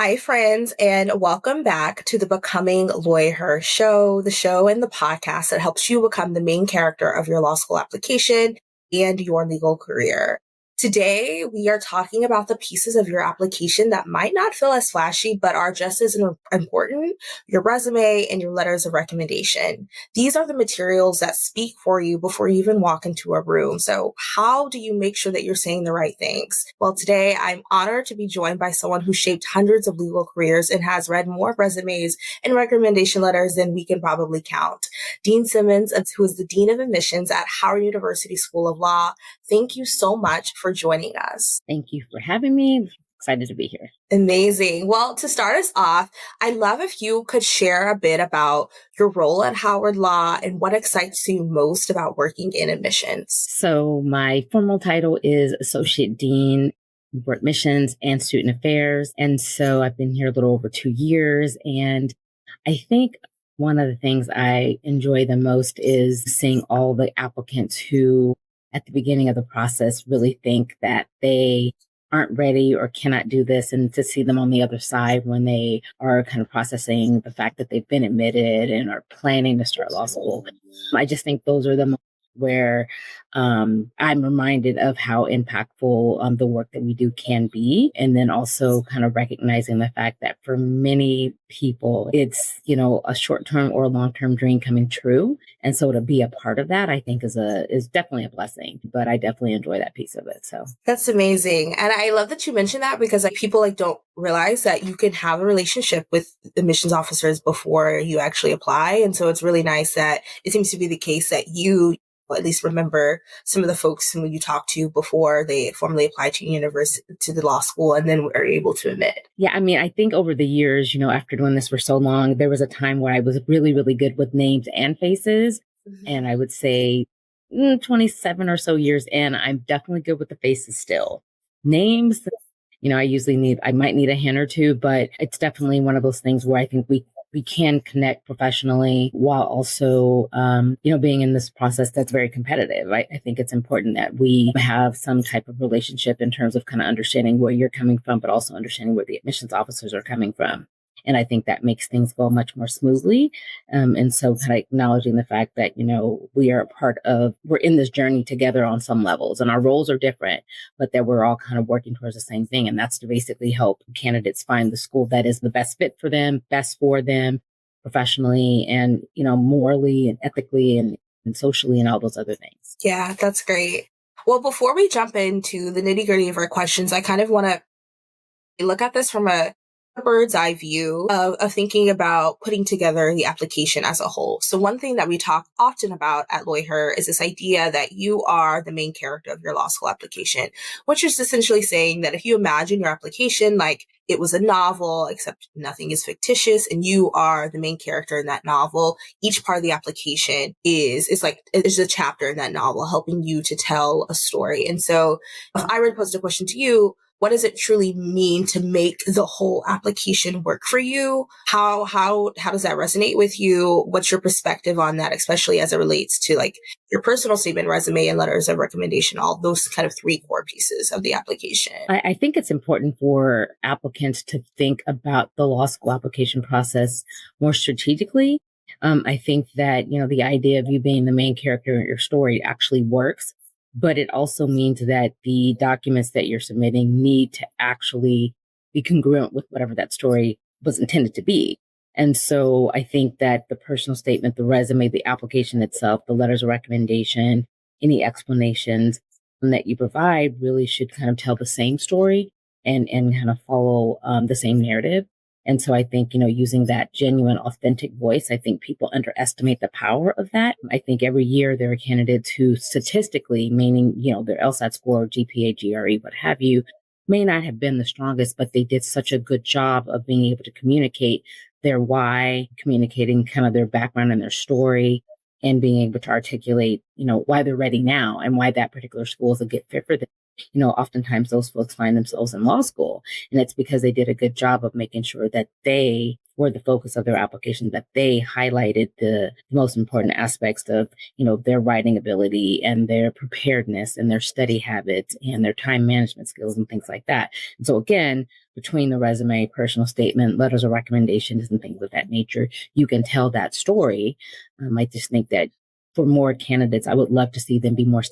Hi, friends, and welcome back to the Becoming LawyHer show, the show and the podcast that helps you become the main character of your law school application and your legal career. Today, we are talking about the pieces of your application that might not feel as flashy, but are just as important, your resume and your letters of recommendation. These are the materials that speak for you before you even walk into a room. So how do you make sure that you're saying the right things? Well, today, I'm honored to be joined by someone who shaped hundreds of legal careers and has read more resumes and recommendation letters than we can probably count. Dean Simmons, who is the Dean of Admissions at Howard University School of Law. Thank you so much for joining us. Thank you for having me. Excited to be here. Amazing. Well, to start us off, I'd love if you could share a bit about your role at Howard Law and what excites you most about working in admissions. So my formal title is Associate Dean for Admissions and Student Affairs. And so I've been here a little over 2 years. And I think one of the things I enjoy the most is seeing all the applicants who at the beginning of the process really think that they aren't ready or cannot do this, and to see them on the other side when they are kind of processing the fact that they've been admitted and are planning to start law school. I just think those are the moments where I'm reminded of how impactful the work that we do can be. And then also kind of recognizing the fact that for many people, it's, a short-term or long-term dream coming true. And so to be a part of that, I think is definitely a blessing, but I definitely enjoy that piece of it. So that's amazing. And I love that you mentioned that because people don't realize that you can have a relationship with admissions officers before you actually apply. And so it's really nice that it seems to be the case that you at least remember some of the folks who you talked to before they formally applied to university, to the law school, and then were able to admit. Yeah, I think over the years, after doing this for so long, there was a time where I was really, really good with names and faces. Mm-hmm. And I would say 27 or so years in, I'm definitely good with the faces still. Names, I might need a hint or two, but it's definitely one of those things where I think we can connect professionally while also, being in this process that's very competitive. I think it's important that we have some type of relationship in terms of kind of understanding where you're coming from, but also understanding where the admissions officers are coming from. And I think that makes things go much more smoothly. And so kind of acknowledging the fact that, we're in this journey together on some levels, and our roles are different, but that we're all kind of working towards the same thing. And that's to basically help candidates find the school that is the best fit for them, best for them professionally and, morally and ethically and socially and all those other things. Yeah, that's great. Well, before we jump into the nitty-gritty of our questions, I kind of want to look at this from a bird's eye view of thinking about putting together the application as a whole. So one thing that we talk often about at LawyHer is this idea that you are the main character of your law school application, which is essentially saying that if you imagine your application like it was a novel, except nothing is fictitious, and you are the main character in that novel, each part of the application is a chapter in that novel helping you to tell a story. And so if I were to pose a question to you, what does it truly mean to make the whole application work for you? How does that resonate with you? What's your perspective on that, especially as it relates to like your personal statement, resume, and letters of recommendation, all those kind of three core pieces of the application? I think it's important for applicants to think about the law school application process more strategically. I think that, the idea of you being the main character in your story actually works. But it also means that the documents that you're submitting need to actually be congruent with whatever that story was intended to be. And so I think that the personal statement, the resume, the application itself, the letters of recommendation, any explanations that you provide really should kind of tell the same story and kind of follow the same narrative. And so I think, using that genuine, authentic voice, I think people underestimate the power of that. I think every year there are candidates who statistically, meaning, their LSAT score, GPA, GRE, what have you, may not have been the strongest, but they did such a good job of being able to communicate their why, communicating kind of their background and their story, and being able to articulate, why they're ready now and why that particular school is a good fit for them. Oftentimes those folks find themselves in law school, and it's because they did a good job of making sure that they were the focus of their application, that they highlighted the most important aspects of, their writing ability and their preparedness and their study habits and their time management skills and things like that. And so again, between the resume, personal statement, letters of recommendations, and things of that nature, you can tell that story. I just think that for more candidates, I would love to see them be more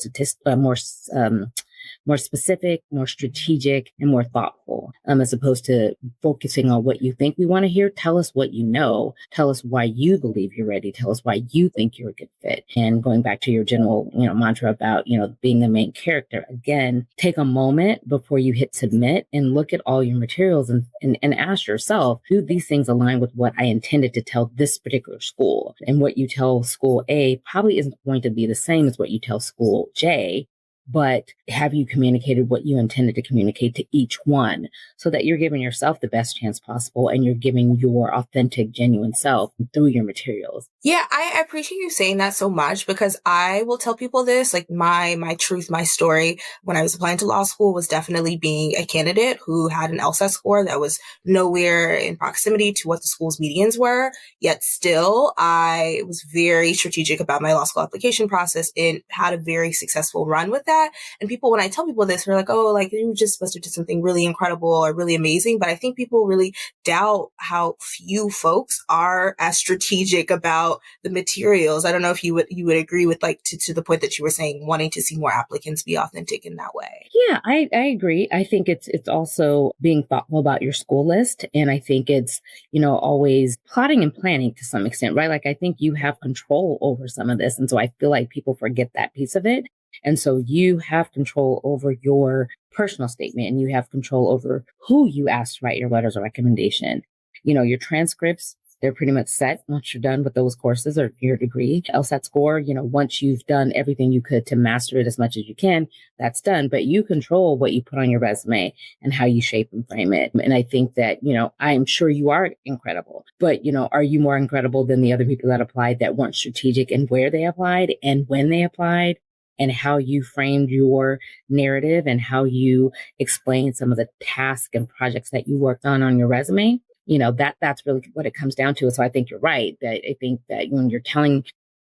specific, more strategic, and more thoughtful, as opposed to focusing on what you think we want to hear. Tell us what you know. Tell us why you believe you're ready. Tell us why you think you're a good fit. And going back to your general, mantra about, being the main character, again, take a moment before you hit submit and look at all your materials and ask yourself, do these things align with what I intended to tell this particular school? And what you tell school A probably isn't going to be the same as what you tell school J. But have you communicated what you intended to communicate to each one so that you're giving yourself the best chance possible and you're giving your authentic, genuine self through your materials? Yeah, I appreciate you saying that so much, because I will tell people this, like my truth, my story when I was applying to law school was definitely being a candidate who had an LSAT score that was nowhere in proximity to what the school's medians were. Yet still, I was very strategic about my law school application process and had a very successful run with that. And people, when I tell people this, they're like, oh, like you just must have did something really incredible or really amazing. But I think people really doubt how few folks are as strategic about the materials. I don't know if you would agree with, like, to the point that you were saying, wanting to see more applicants be authentic in that way. Yeah, I agree. I think it's also being thoughtful about your school list. And I think it's, always plotting and planning to some extent, right? Like, I think you have control over some of this. And so I feel like people forget that piece of it. And so you have control over your personal statement and you have control over who you ask to write your letters of recommendation. Your transcripts, they're pretty much set once you're done with those courses or your degree. LSAT score, once you've done everything you could to master it as much as you can, that's done. But you control what you put on your resume and how you shape and frame it. And I think that, I'm sure you are incredible, but, are you more incredible than the other people that applied that weren't strategic in where they applied and when they applied? And how you framed your narrative and how you explained some of the tasks and projects that you worked on your resume, that's really what it comes down to. So I think you're right, that I think that when you're telling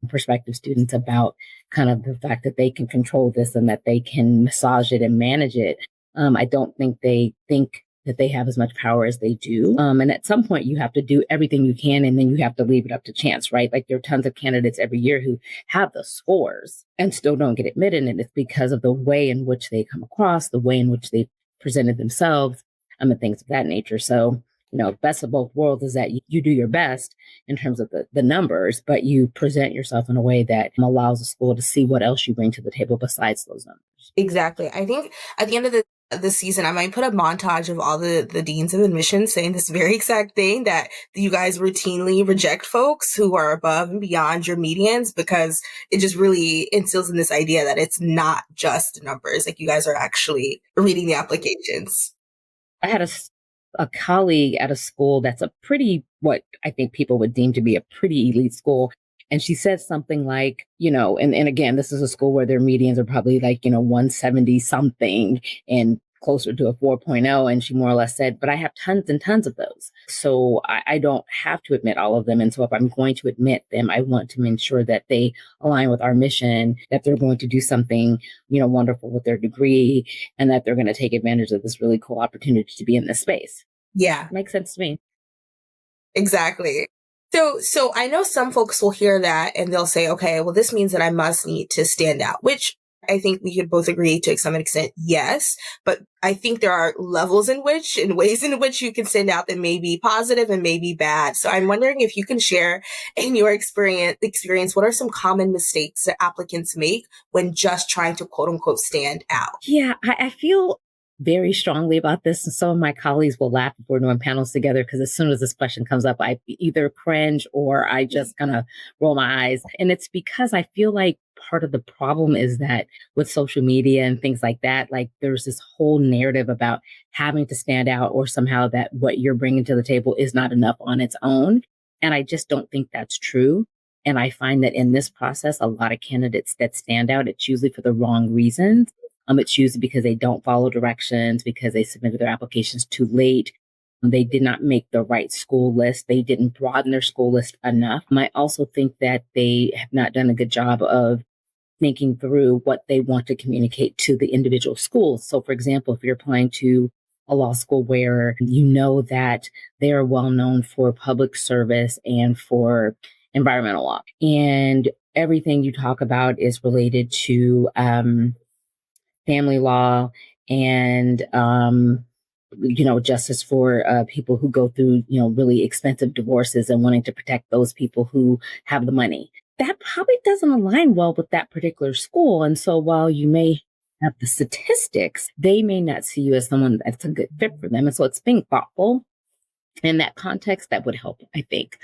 prospective students about kind of the fact that they can control this and that they can massage it and manage it, I don't think they think that they have as much power as they do. And at some point you have to do everything you can and then you have to leave it up to chance, right? Like there are tons of candidates every year who have the scores and still don't get admitted. And it's because of the way in which they come across, the way in which they presented themselves, and things of that nature. So, best of both worlds is that you do your best in terms of the numbers, but you present yourself in a way that allows the school to see what else you bring to the table besides those numbers. Exactly. I think at the end of the season, I might put a montage of all the deans of admissions saying this very exact thing, that you guys routinely reject folks who are above and beyond your medians, because it just really instills in this idea that it's not just numbers. Like, you guys are actually reading the applications. I had a colleague at a school that's a pretty, what I think people would deem to be a pretty elite school. And she said something like, and again, this is a school where their medians are probably like, 170 something and closer to a 4.0. And she more or less said, but I have tons and tons of those. So I don't have to admit all of them. And so if I'm going to admit them, I want to make sure that they align with our mission, that they're going to do something, wonderful with their degree, and that they're going to take advantage of this really cool opportunity to be in this space. Yeah. Makes sense to me. Exactly. So I know some folks will hear that and they'll say, okay, well, this means that I must need to stand out, which I think we could both agree to some extent, yes. But I think there are levels in which and ways in which you can stand out that may be positive and may be bad. So I'm wondering if you can share in your experience, what are some common mistakes that applicants make when just trying to quote unquote stand out? Yeah, I feel very strongly about this. And some of my colleagues will laugh if we're doing panels together, because as soon as this question comes up, I either cringe or I just kind of roll my eyes. And it's because I feel like part of the problem is that with social media and things like that, like there's this whole narrative about having to stand out, or somehow that what you're bringing to the table is not enough on its own. And I just don't think that's true. And I find that in this process, a lot of candidates that stand out, it's usually for the wrong reasons. It's usually because they don't follow directions, because they submitted their applications too late, They did not make the right school list. They didn't broaden their school list enough. I also think that they have not done a good job of thinking through what they want to communicate to the individual schools. So, for example, if you're applying to a law school where you know that they're well known for public service and for environmental law, and everything you talk about is related to family law and justice for people who go through, really expensive divorces and wanting to protect those people who have the money. That probably doesn't align well with that particular school. And so while you may have the statistics, they may not see you as someone that's a good fit for them. And so it's being thoughtful in that context that would help, I think.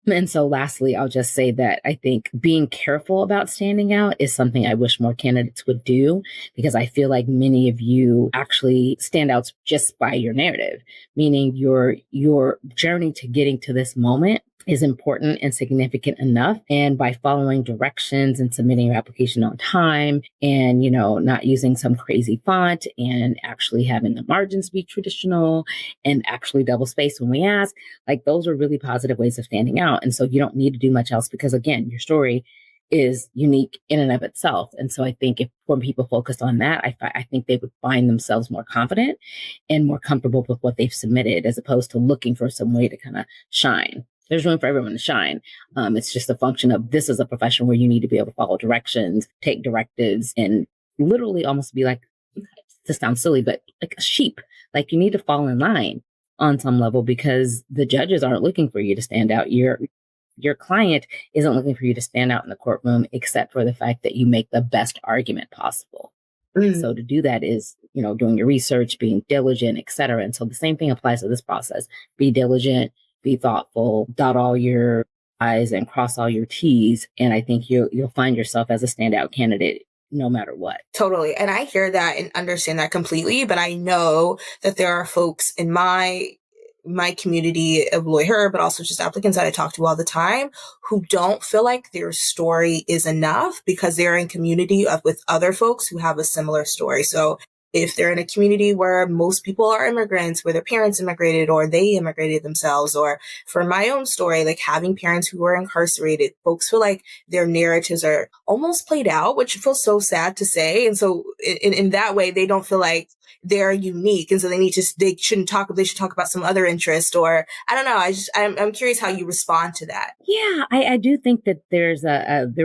And so lastly, I'll just say that I think being careful about standing out is something I wish more candidates would do, because I feel like many of you actually stand out just by your narrative, meaning your journey to getting to this moment is important and significant enough. And by following directions and submitting your application on time and, not using some crazy font and actually having the margins be traditional and actually double space when we ask, like those are really positive ways of standing out. And so you don't need to do much else because, again, your story is unique in and of itself. And so I think when people focus on that, I think they would find themselves more confident and more comfortable with what they've submitted, as opposed to looking for some way to kind of shine. There's room for everyone to shine. It's just a function of, this is a profession where you need to be able to follow directions, take directives, and literally almost be like, this sounds silly, but like a sheep. Like you need to fall in line on some level, because the judges aren't looking for you to stand out. Your client isn't looking for you to stand out in the courtroom, except for the fact that you make the best argument possible. So to do that is, doing your research, being diligent, et cetera. And so the same thing applies to this process. Be diligent, be thoughtful, dot all your I's and cross all your T's. And I think you'll find yourself as a standout candidate no matter what. Totally. And I hear that and understand that completely. But I know that there are folks in my community of LawyHer, but also just applicants that I talk to all the time, who don't feel like their story is enough because they're in community with other folks who have a similar story. So if they're in a community where most people are immigrants, where their parents immigrated or they immigrated themselves, or for my own story, like having parents who were incarcerated, folks feel like their narratives are almost played out, which feels so sad to say. And so in that way, they don't feel like they're unique. And so they should talk about some other interest, or I don't know. I'm curious how you respond to that. Yeah, I do think that there's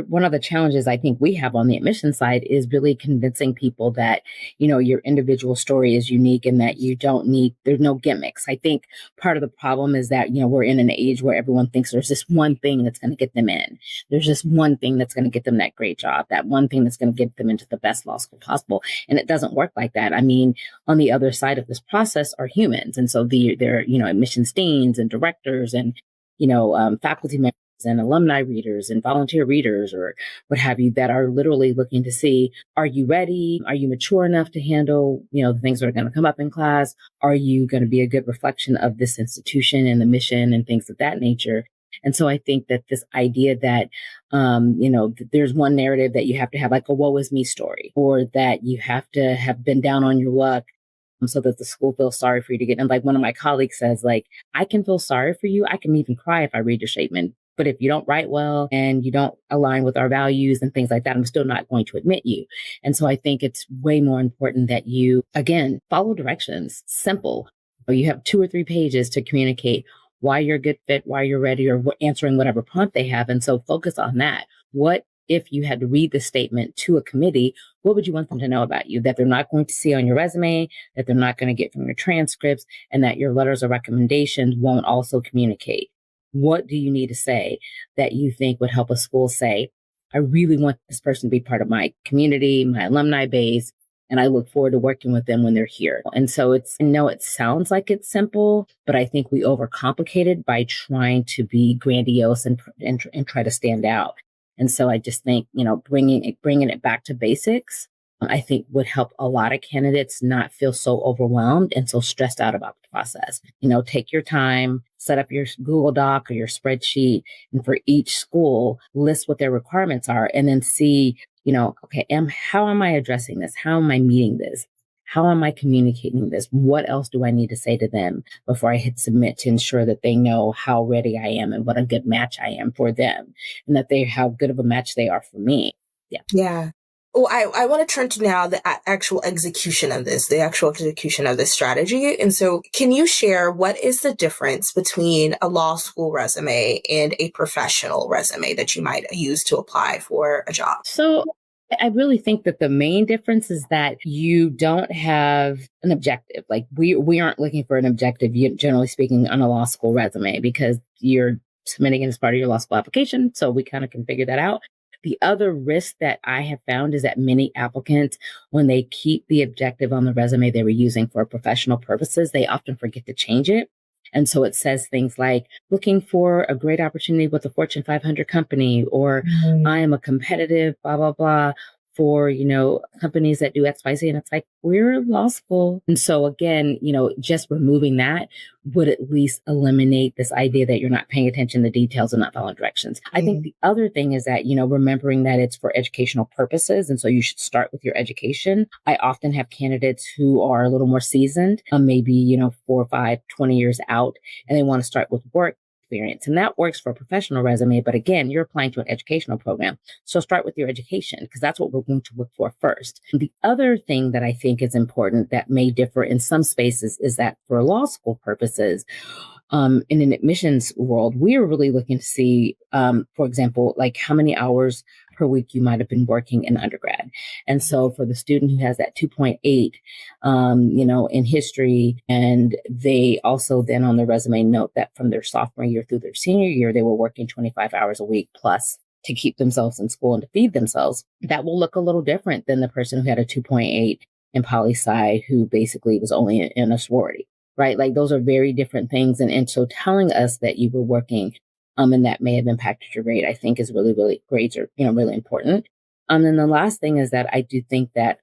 one of the challenges I think we have on the admission side is really convincing people that, your individual story is unique and that there's no gimmicks. I think part of the problem is that, we're in an age where everyone thinks there's this one thing that's going to get them in. There's just one thing that's going to get them that great job, that one thing that's going to get them into the best law school possible. And it doesn't work like that. I mean, on the other side of this process are humans. And so they're admissions deans and directors and, faculty members and alumni readers and volunteer readers or what have you, that are literally looking to see, are you ready? Are you mature enough to handle, the things that are going to come up in class? Are you going to be a good reflection of this institution and the mission and things of that nature? And so I think that this idea that, there's one narrative that you have to have like a woe is me story, or that you have to have been down on your luck so that the school feels sorry for you to get in. Like one of my colleagues says, like, I can feel sorry for you. I can even cry if I read your statement. But if you don't write well and you don't align with our values and things like that, I'm still not going to admit you. And so I think it's way more important that you, again, follow directions. Simple. Or you have 2 or 3 pages to communicate why you're a good fit, why you're ready, or answering whatever prompt they have. And so focus on that. What if you had to read the statement to a committee, what would you want them to know about you? That they're not going to see on your resume, that they're not going to get from your transcripts, and that your letters of recommendations won't also communicate. What do you need to say that you think would help a school say, I really want this person to be part of my community, my alumni base, and I look forward to working with them when they're here. And so it sounds like it's simple, but I think we overcomplicate it by trying to be grandiose and try to stand out. And so I just think, bringing it back to basics, I think would help a lot of candidates not feel so overwhelmed and so stressed out about the process. Take your time, set up your Google Doc or your spreadsheet, and for each school, list what their requirements are, and then see, okay, how am I addressing this? How am I meeting this? how am I communicating this? What else do I need to say to them before I hit submit to ensure that they know how ready I am and what a good match I am for them, and that how good of a match they are for me. Yeah. Yeah. Well, I want to turn to now the actual execution of this, strategy. And so can you share what is the difference between a law school resume and a professional resume that you might use to apply for a job? So I really think that the main difference is that you don't have an objective. Like we aren't looking for an objective, generally speaking, on a law school resume, because you're submitting it as part of your law school application. So we kind of can figure that out. The other risk that I have found is that many applicants, when they keep the objective on the resume they were using for professional purposes, they often forget to change it. And so it says things like looking for a great opportunity with a Fortune 500 company, or I am a competitive blah, blah, blah for, companies that do X, Y, Z. And it's like, we're law school. And so again, just removing that would at least eliminate this idea that you're not paying attention to details and not following directions. I think the other thing is that, remembering that it's for educational purposes. And so you should start with your education. I often have candidates who are a little more seasoned, maybe, 4, 5, 20 years out, and they want to start with work experience. And that works for a professional resume. But again, you're applying to an educational program. So start with your education, because that's what we're going to look for first. The other thing that I think is important that may differ in some spaces is that for law school purposes, in an admissions world, we are really looking to see, for example, like how many hours per week you might have been working in undergrad. And so for the student who has that 2.8, in history, and they also then on the resume note that from their sophomore year through their senior year, they were working 25 hours a week plus to keep themselves in school and to feed themselves, that will look a little different than the person who had a 2.8 in poli-sci who basically was only in a sorority, right? Like those are very different things. And so telling us that you were working and that may have impacted your grade, I think is really, really grades are, really important. And then the last thing is that I do think that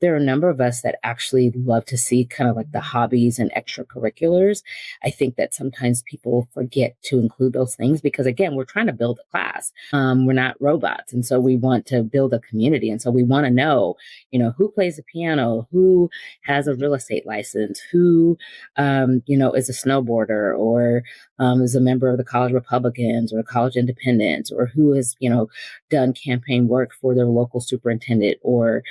there are a number of us that actually love to see kind of like the hobbies and extracurriculars. I think that sometimes people forget to include those things because, again, we're trying to build a class. We're not robots. And so we want to build a community. And so we want to know, who plays the piano, who has a real estate license, who, is a snowboarder or is a member of the College Republicans or College Independents, or who has, done campaign work for their local superintendent, or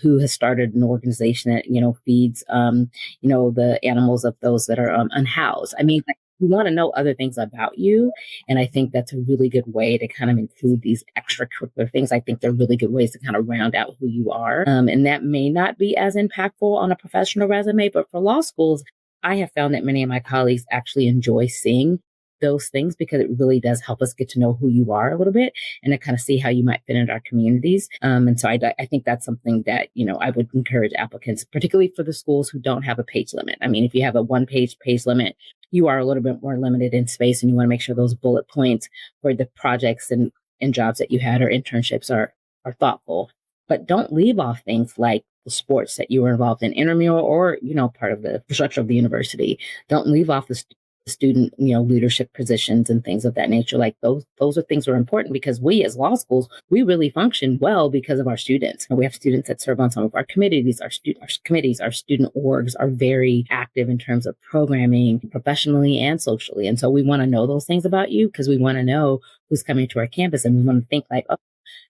who has started an organization that, feeds, the animals of those that are unhoused. I mean, we want to know other things about you. And I think that's a really good way to kind of include these extracurricular things. I think they're really good ways to kind of round out who you are. And that may not be as impactful on a professional resume, but for law schools, I have found that many of my colleagues actually enjoy seeing those things because it really does help us get to know who you are a little bit and to kind of see how you might fit into our communities. And so I think that's something that, I would encourage applicants, particularly for the schools who don't have a page limit. I mean, if you have a one-page limit, you are a little bit more limited in space, and you want to make sure those bullet points for the projects and jobs that you had or internships are thoughtful. But don't leave off things like the sports that you were involved in, intramural or, part of the structure of the university. Don't leave off the student, leadership positions and things of that nature. Like those are things that are important because we as law schools, we really function well because of our students. And we have students that serve on some of our committees. Our student orgs are very active in terms of programming professionally and socially. And so we want to know those things about you because we want to know who's coming to our campus, and we want to think like, oh,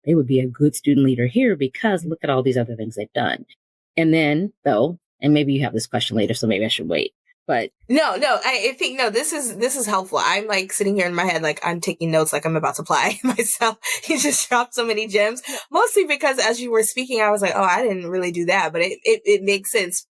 they would be a good student leader here because look at all these other things they've done. And then though, and maybe you have this question later, so maybe I should wait. But I think this is helpful. I'm like sitting here in my head, like I'm taking notes, like I'm about to apply myself. You just dropped so many gems, mostly because as you were speaking, I was like, oh, I didn't really do that, but it makes sense.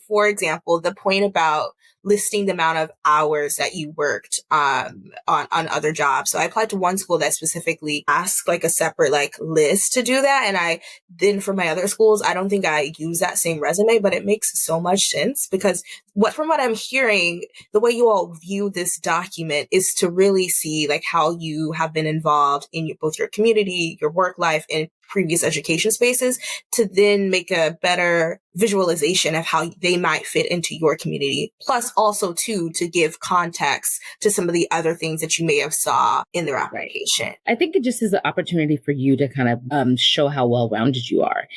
For example, the point about listing the amount of hours that you worked on other jobs. So I applied to one school that specifically asked like a separate like list to do that. And then for my other schools, I don't think I use that same resume, but it makes so much sense because from what I'm hearing, the way you all view this document is to really see like how you have been involved in both your community, your work life, and previous education spaces to then make a better visualization of how they might fit into your community. Plus also too, to give context to some of the other things that you may have saw in their application. I think it just is an opportunity for you to kind of show how well-rounded you are.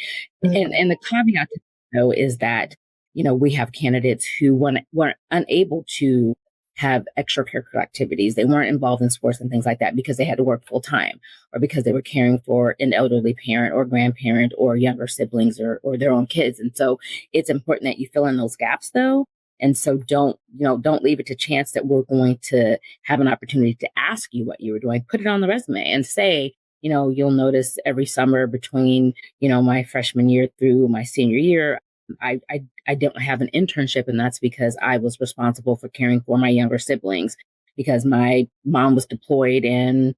Mm-hmm. And the caveat to know is that, we have candidates who weren't unable to have extracurricular activities. They weren't involved in sports and things like that because they had to work full time, or because they were caring for an elderly parent or grandparent or younger siblings, or their own kids. And so it's important that you fill in those gaps though. And so don't leave it to chance that we're going to have an opportunity to ask you what you were doing. Put it on the resume and say, you'll notice every summer between, my freshman year through my senior year, I don't have an internship, and that's because I was responsible for caring for my younger siblings because my mom was deployed and,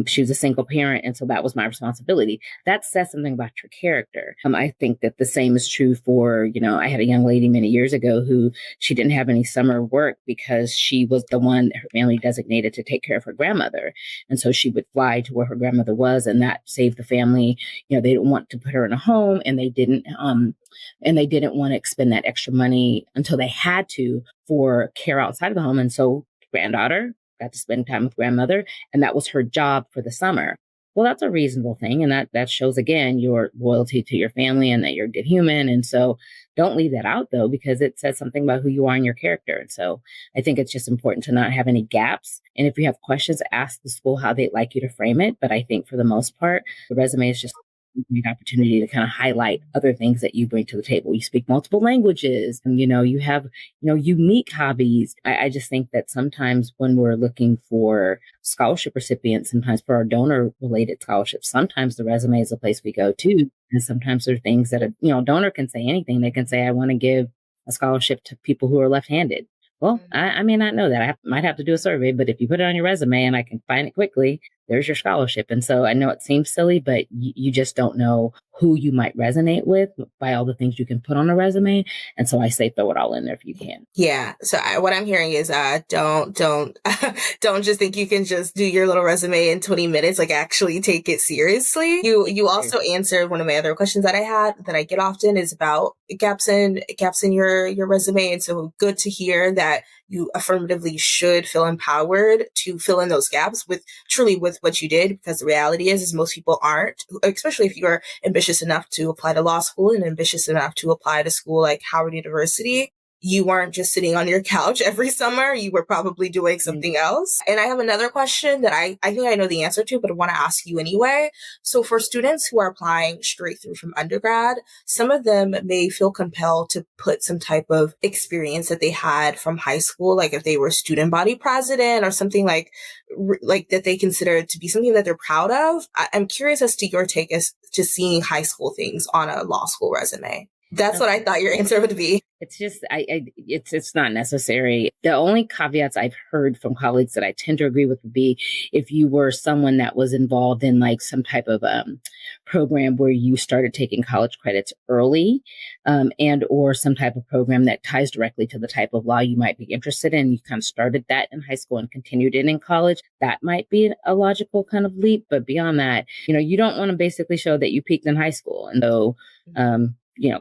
she was a single parent. And so that was my responsibility. That says something about your character. I think that the same is true for, I had a young lady many years ago who she didn't have any summer work because she was the one her family designated to take care of her grandmother. And so she would fly to where her grandmother was, and that saved the family. They didn't want to put her in a home, and they didn't want to expend that extra money until they had to for care outside of the home. And so granddaughter got to spend time with grandmother, and that was her job for the summer. Well, that's a reasonable thing. And that shows, again, your loyalty to your family and that you're a good human. And so don't leave that out, though, because it says something about who you are and your character. And so I think it's just important to not have any gaps. And if you have questions, ask the school how they'd like you to frame it. But I think for the most part, the resume is just an opportunity to kind of highlight other things that you bring to the table. You speak multiple languages, and you have unique hobbies. I just think that sometimes when we're looking for scholarship recipients, sometimes for our donor related scholarships, sometimes the resume is a place we go to, and sometimes there are things that a donor can say anything. They can say, I want to give a scholarship to people who are left-handed. Well, I may not know that. I might have to do a survey, but if you put it on your resume and I can find it quickly, there's your scholarship. And so I know it seems silly, but you just don't know who you might resonate with by all the things you can put on a resume. And so I say throw it all in there if you can. Yeah. So what I'm hearing is don't don't just think you can just do your little resume in 20 minutes. Like, actually take it seriously. You also answered one of my other questions that I had that I get often is about gaps in your resume. And so good to hear that you affirmatively should feel empowered to fill in those gaps with what you did, because the reality is most people aren't, especially if you are ambitious enough to apply to law school and ambitious enough to apply to school like Howard University. You weren't just sitting on your couch every summer. You were probably doing something else. And I have another question that I think I know the answer to, but I want to ask you anyway. So for students who are applying straight through from undergrad, some of them may feel compelled to put some type of experience that they had from high school, like if they were student body president or something like that they consider to be something that they're proud of. I'm curious as to your take as to seeing high school things on a law school resume. That's what I thought your answer would be. It's just, it's not necessary. The only caveats I've heard from colleagues that I tend to agree with would be if you were someone that was involved in like some type of program where you started taking college credits early, and or some type of program that ties directly to the type of law you might be interested in. You kind of started that in high school and continued it in college. That might be a logical kind of leap. But beyond that, you don't want to basically show that you peaked in high school. And though,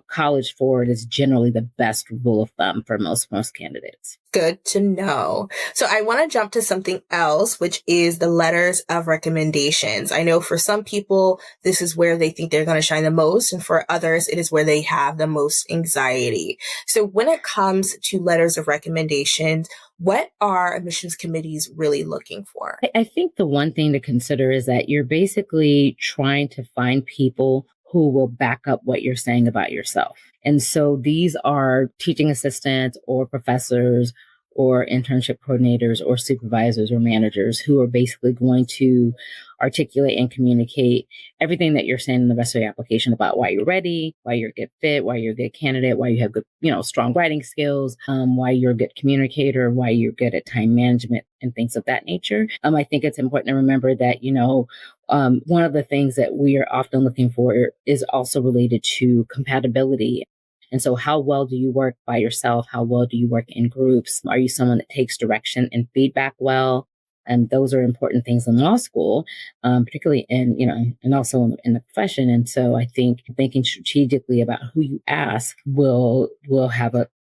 college forward is generally the best rule of thumb for most candidates. Good to know. So I want to jump to something else, which is the letters of recommendations. I know for some people, this is where they think they're going to shine the most. And for others, it is where they have the most anxiety. So when it comes to letters of recommendations, what are admissions committees really looking for? I think the one thing to consider is that you're basically trying to find people who will back up what you're saying about yourself. And so these are teaching assistants or professors or internship coordinators or supervisors or managers who are basically going to articulate and communicate everything that you're saying in the rest of your application about why you're ready, why you're a good fit, why you're a good candidate, why you have good, strong writing skills, why you're a good communicator, why you're good at time management and things of that nature. I think it's important to remember that, one of the things that we are often looking for is also related to compatibility. And so how well do you work by yourself? How well do you work in groups? Are you someone that takes direction and feedback well? And those are important things in law school, particularly and also in the profession. And so I think thinking strategically about who you ask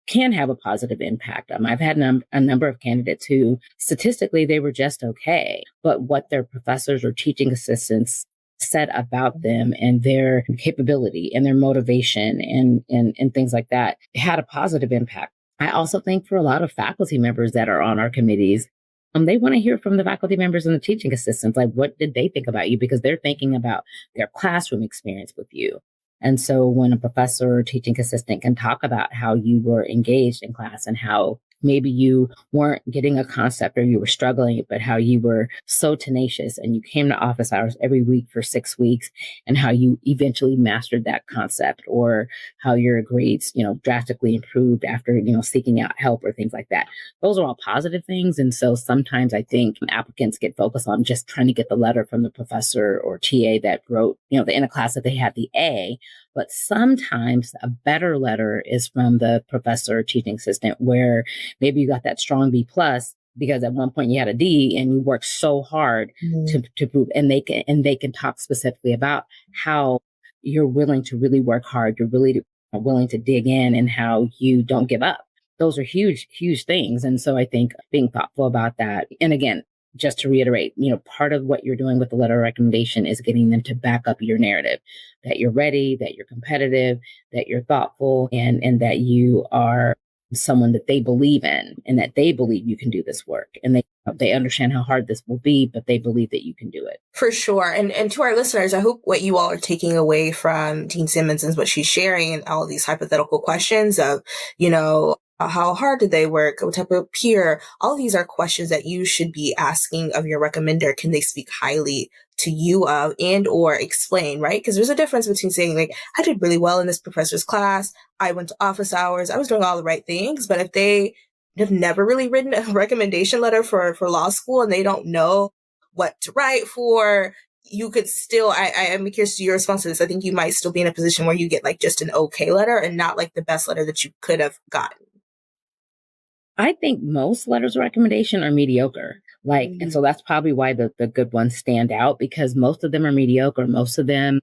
can have a positive impact. I've had a number of candidates who statistically they were just okay, but what their professors or teaching assistants said about them and their capability and their motivation and things like that had a positive impact. I also think for a lot of faculty members that are on our committees, they want to hear from the faculty members and the teaching assistants, like what did they think about you? Because they're thinking about their classroom experience with you. And so when a professor or teaching assistant can talk about how you were engaged in class and how maybe you weren't getting a concept or you were struggling, but how you were so tenacious and you came to office hours every week for 6 weeks and how you eventually mastered that concept, or how your grades, drastically improved after, seeking out help or things like that. Those are all positive things. And so sometimes I think applicants get focused on just trying to get the letter from the professor or TA that wrote, in a class that they had the A. But sometimes a better letter is from the professor or teaching assistant where maybe you got that strong B plus because at one point you had a D and you worked so hard to prove, and they can talk specifically about how you're willing to really work hard. You're really willing to dig in and how you don't give up. Those are huge, huge things. And so I think being thoughtful about that. And again, just to reiterate, part of what you're doing with the letter of recommendation is getting them to back up your narrative, that you're ready, that you're competitive, that you're thoughtful, and that you are someone that they believe in and that they believe you can do this work. And they understand how hard this will be, but they believe that you can do it. For sure. And to our listeners, I hope what you all are taking away from Dean Simmons and what she's sharing and all of these hypothetical questions of, how hard did they work? What type of peer? All of these are questions that you should be asking of your recommender. Can they speak highly to you of and or explain, right? Because there's a difference between saying like, I did really well in this professor's class. I went to office hours. I was doing all the right things. But if they have never really written a recommendation letter for law school and they don't know what to write for, you could still, I am curious to your response to this. I think you might still be in a position where you get like just an okay letter and not like the best letter that you could have gotten. I think most letters of recommendation are mediocre. And so that's probably why the good ones stand out, because most of them are mediocre. Most of them,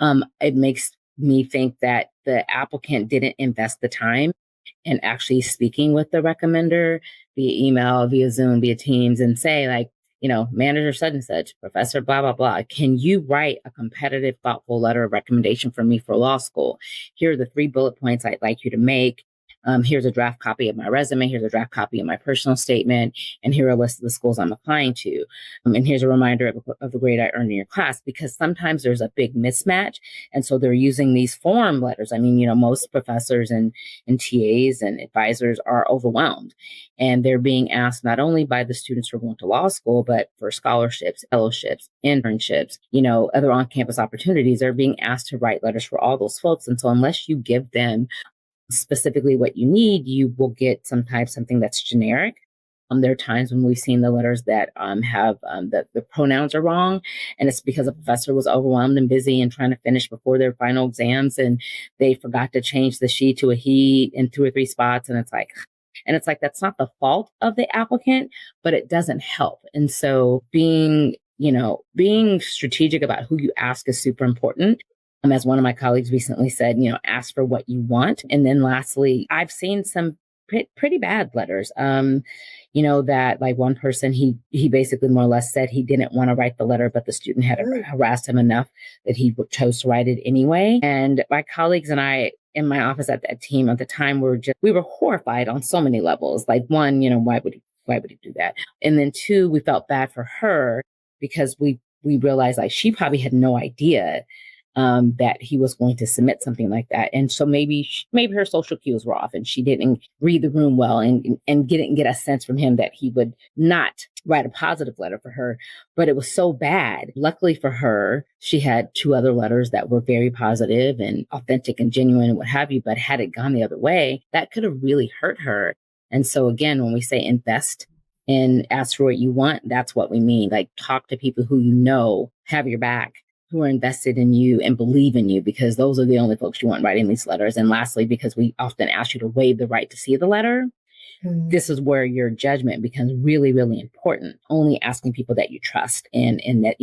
it makes me think that the applicant didn't invest the time in actually speaking with the recommender via email, via Zoom, via Teams, and say like, manager such and such, professor, blah, blah, blah. Can you write a competitive, thoughtful letter of recommendation for me for law school? Here are the 3 bullet points I'd like you to make. Here's a draft copy of my resume. Here's a draft copy of my personal statement. And here are a list of the schools I'm applying to. And here's a reminder of the grade I earned in your class, because sometimes there's a big mismatch. And so they're using these form letters. I mean, most professors and TAs and advisors are overwhelmed. And they're being asked not only by the students who are going to law school, but for scholarships, fellowships, internships, other on-campus opportunities. They're being asked to write letters for all those folks. And so unless you give them specifically what you need, you will get sometimes something that's generic. There are times when we've seen the letters that have the pronouns are wrong, and it's because a professor was overwhelmed and busy and trying to finish before their final exams, and they forgot to change the she to a he in 2 or 3 spots, and it's like that's not the fault of the applicant, but it doesn't help. And so being strategic about who you ask is super important. As one of my colleagues recently said, ask for what you want. And then lastly, I've seen some pretty bad letters, that like one person, he basically more or less said he didn't want to write the letter, but the student had harassed him enough that he chose to write it anyway. And my colleagues and I in my office at that team at the time we were horrified on so many levels. Like one, why would he do that? And then 2, we felt bad for her because we realized like she probably had no idea that he was going to submit something like that. And so maybe her social cues were off and she didn't read the room well and didn't get a sense from him that he would not write a positive letter for her. But it was so bad. Luckily for her, she had 2 other letters that were very positive and authentic and genuine and what have you. But had it gone the other way, that could have really hurt her. And so again, when we say invest and ask for what you want, that's what we mean. Like talk to people who have your back, who are invested in you and believe in you, because those are the only folks you want writing these letters. And lastly, because we often ask you to waive the right to see the letter, this is where your judgment becomes really, really important. Only asking people that you trust and that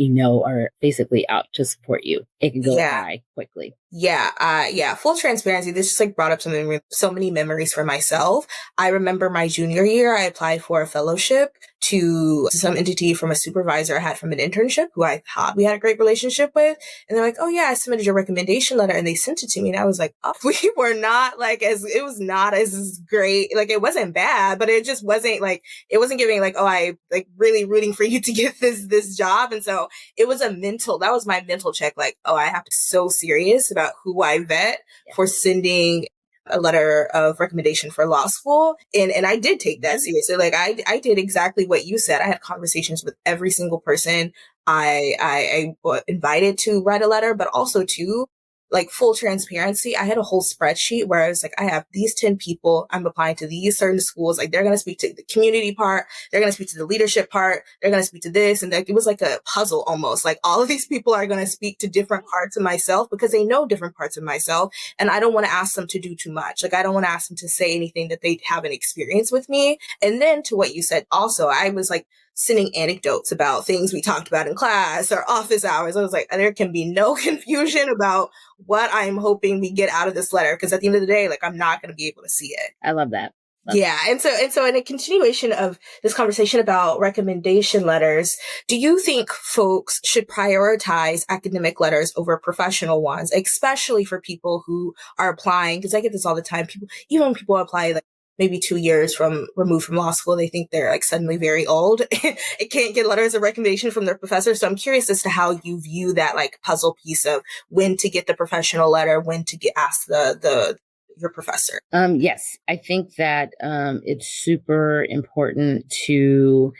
are basically out to support you. It can go awry quickly. Yeah. Full transparency. This just like brought up so many memories for myself. I remember my junior year, I applied for a fellowship to some entity from a supervisor I had from an internship who I thought we had a great relationship with. And they're like, oh yeah, I submitted your recommendation letter, and they sent it to me. And I was like, oh, we were not like it was not as great. Like it wasn't bad, but it just wasn't like, it wasn't giving like, oh, I like really rooting for you to get this job. And so that was my mental check. Like, oh, I have to be so serious about who I vet for sending a letter of recommendation for law school. And I did take that seriously. Like I did exactly what you said. I had conversations with every single person I invited to write a letter, but also to like full transparency. I had a whole spreadsheet where I was like, I have these 10 people. I'm applying to these certain schools. Like they're going to speak to the community part. They're going to speak to the leadership part. They're going to speak to this. And like, it was like a puzzle almost. Like all of these people are going to speak to different parts of myself because they know different parts of myself. And I don't want to ask them to do too much. Like I don't want to ask them to say anything that they haven't experienced with me. And then to what you said also, I was like, sending anecdotes about things we talked about in class or office hours. I was like, there can be no confusion about what I'm hoping we get out of this letter. Because at the end of the day, like, I'm not going to be able to see it. I love that. Yeah. And so in a continuation of this conversation about recommendation letters, do you think folks should prioritize academic letters over professional ones, especially for people who are applying? Because I get this all the time. Even when people apply like maybe 2 years removed from law school, they think they're like suddenly very old. It can't get letters of recommendation from their professor. So I'm curious as to how you view that like puzzle piece of when to get the professional letter, when to get asked your professor. Yes, I think that it's super important to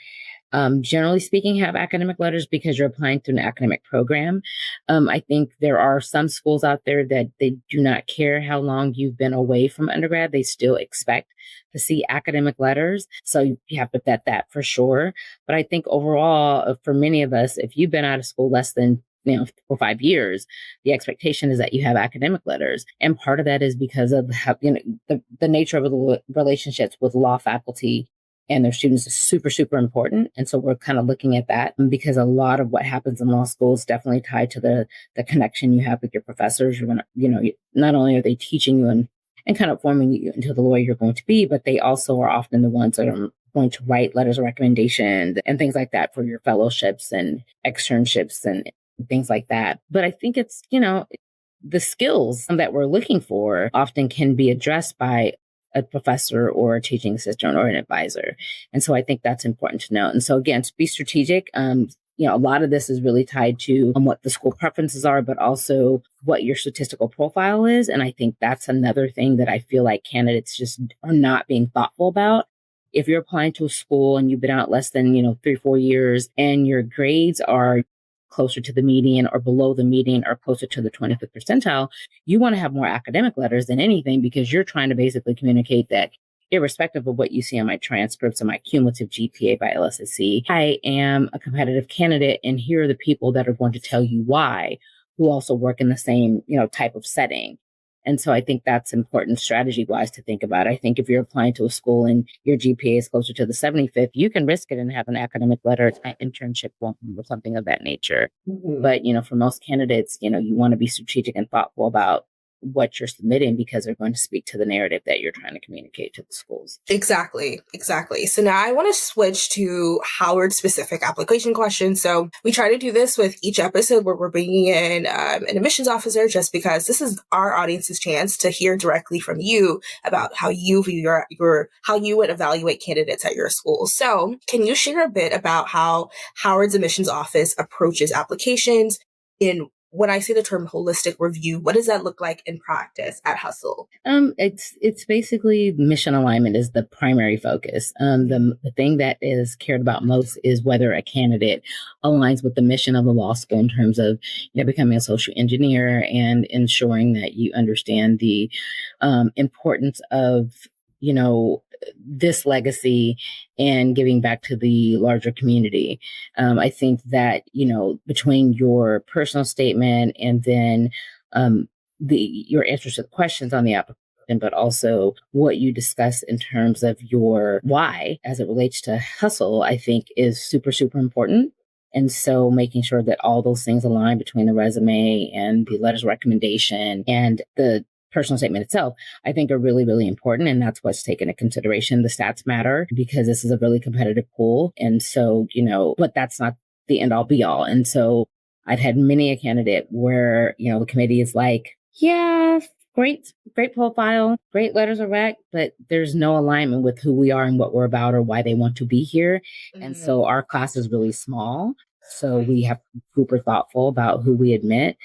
generally speaking, have academic letters because you're applying to an academic program. I think there are some schools out there that they do not care how long you've been away from undergrad. They still expect to see academic letters. So you have to vet that for sure. But I think overall, for many of us, if you've been out of school less than 4 or 5 years, the expectation is that you have academic letters. And part of that is because of how, the nature of the relationships with law faculty and their students is super, super important. And so we're kind of looking at that because a lot of what happens in law school is definitely tied to the connection you have with your professors. You're going to, not only are they teaching you and kind of forming you into the lawyer you're going to be, but they also are often the ones that are going to write letters of recommendation and things like that for your fellowships and externships and things like that. But I think it's, the skills that we're looking for often can be addressed by a professor or a teaching assistant or an advisor. And so I think that's important to note. And so again, to be strategic, a lot of this is really tied to what the school preferences are, but also what your statistical profile is. And I think that's another thing that I feel like candidates just are not being thoughtful about. If you're applying to a school and you've been out less than, 3-4 years and your grades are closer to the median or below the median or closer to the 25th percentile, you want to have more academic letters than anything because you're trying to basically communicate that irrespective of what you see on my transcripts and my cumulative GPA by LSSC, I am a competitive candidate and here are the people that are going to tell you why, who also work in the same, type of setting. And so I think that's important strategy-wise to think about. I think if you're applying to a school and your GPA is closer to the 75th, you can risk it and have an academic letter, an internship or something of that nature. Mm-hmm. But, for most candidates, you want to be strategic and thoughtful about what you're submitting because they're going to speak to the narrative that you're trying to communicate to the schools. Exactly. So now I want to switch to Howard specific application questions. So we try to do this with each episode where we're bringing in an admissions officer just because this is our audience's chance to hear directly from you about how you view how you would evaluate candidates at your school. So can you share a bit about how Howard's admissions office approaches applications in when I say the term holistic review, what does that look like in practice at Hustle? It's basically mission alignment is the primary focus. The thing that is cared about most is whether a candidate aligns with the mission of the law school in terms of becoming a social engineer and ensuring that you understand the importance of this legacy and giving back to the larger community. I think that, between your personal statement and then your answers to the questions on the application, but also what you discuss in terms of your why as it relates to Hustle, I think is super, super important. And so making sure that all those things align between the resume and the letters of recommendation and the personal statement itself, I think are really, really important. And that's what's taken into consideration. The stats matter because this is a really competitive pool. And so, but that's not the end all be all. And so I've had many a candidate where, the committee is like, yeah, great profile, great letters of rec, but there's no alignment with who we are and what we're about or why they want to be here. And so our class is really small. So we have to be super thoughtful about who we admit.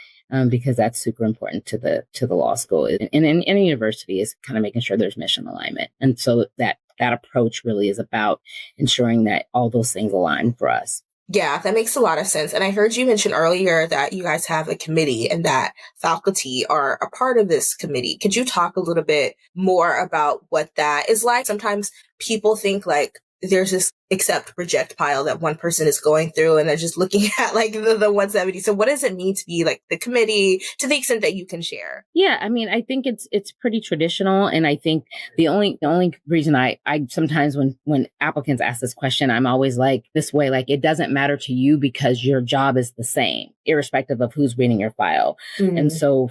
Because that's super important to the law school. And in any university is kind of making sure there's mission alignment. And so that approach really is about ensuring that all those things align for us. Yeah, that makes a lot of sense. And I heard you mention earlier that you guys have a committee and that faculty are a part of this committee. Could you talk a little bit more about what that is like? Sometimes people think like there's this accept reject pile that one person is going through and they're just looking at like the 170. So what does it mean to be like the committee to the extent that you can share? Yeah, I mean, I think it's pretty traditional. And I think the only reason I sometimes when applicants ask this question, I'm always like this way, like it doesn't matter to you because your job is the same, irrespective of who's reading your file. Mm-hmm. And so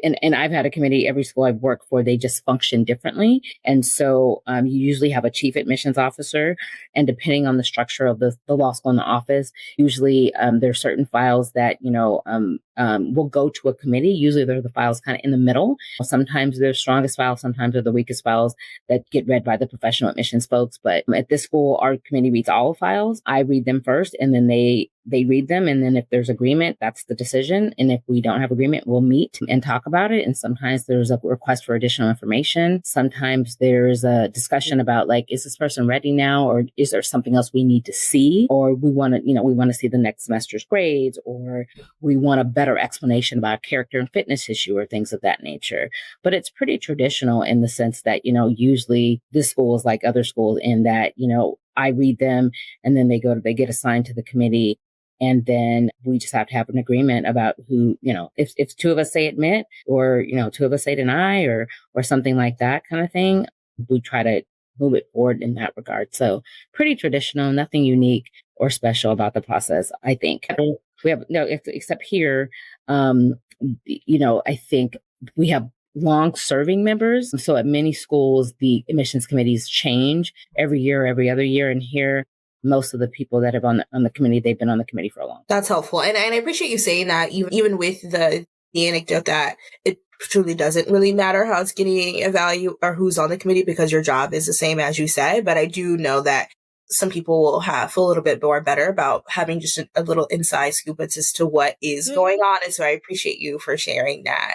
and I've had a committee, every school I've worked for, they just function differently. And so you usually have a chief admissions officer. And depending on the structure of the law school in the office, usually there are certain files that, will go to a committee. Usually they're the files kind of in the middle. Sometimes they're the strongest files. Sometimes they're the weakest files that get read by the professional admissions folks. But at this school, our committee reads all files. I read them first and then they read them. And then if there's agreement, that's the decision. And if we don't have agreement, we'll meet and talk about it. And sometimes there's a request for additional information. Sometimes there's a discussion about like, is this person ready now? Or is there something else we need to see? Or we want to see the next semester's grades, or we want a better explanation about a character and fitness issue or things of that nature. But it's pretty traditional in the sense that, usually this school is like other schools in that, I read them and then they get assigned to the committee. And then we just have to have an agreement about who, if two of us say admit or, two of us say deny or something like that kind of thing, we try to move it forward in that regard. So pretty traditional, nothing unique or special about the process, I think. We have except here, I think we have long serving members. So at many schools, the admissions committees change every year, every other year. And here, most of the people that have on the committee, they've been on the committee for a long time. That's helpful. And I appreciate you saying that, even with the anecdote that it truly doesn't really matter how it's getting a value or who's on the committee because your job is the same as you said. But I do know that some people will have a little bit more better about having just a little inside scoop as to what is going on. And so I appreciate you for sharing that.